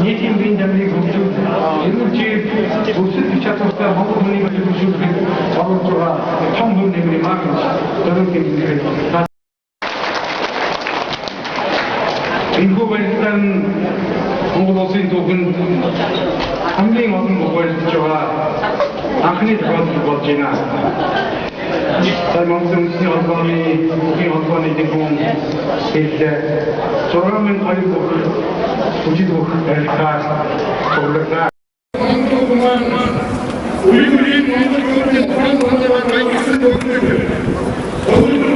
нийтийн дамжийг хөгжүүлж, эрүүл өсөлт чадвартай Монгол хүнийг хөгжүүлэх оролцож байгаа том дүр нэмрийн маань төрөлхий хэлбэр. Энэхүү баяртан Монгол улсын түүхэнд хамгийн олон болгоомжтой байгаа анхны тохиолдол болж байна. Монгол Үндэсний холбооны бүхий холбооны дэглэм хэлээ 6200 хүчит бүх барилгаас цугларлаа. Уйгурын Монголын хаан байгуулсан төгсгөл. Moнгол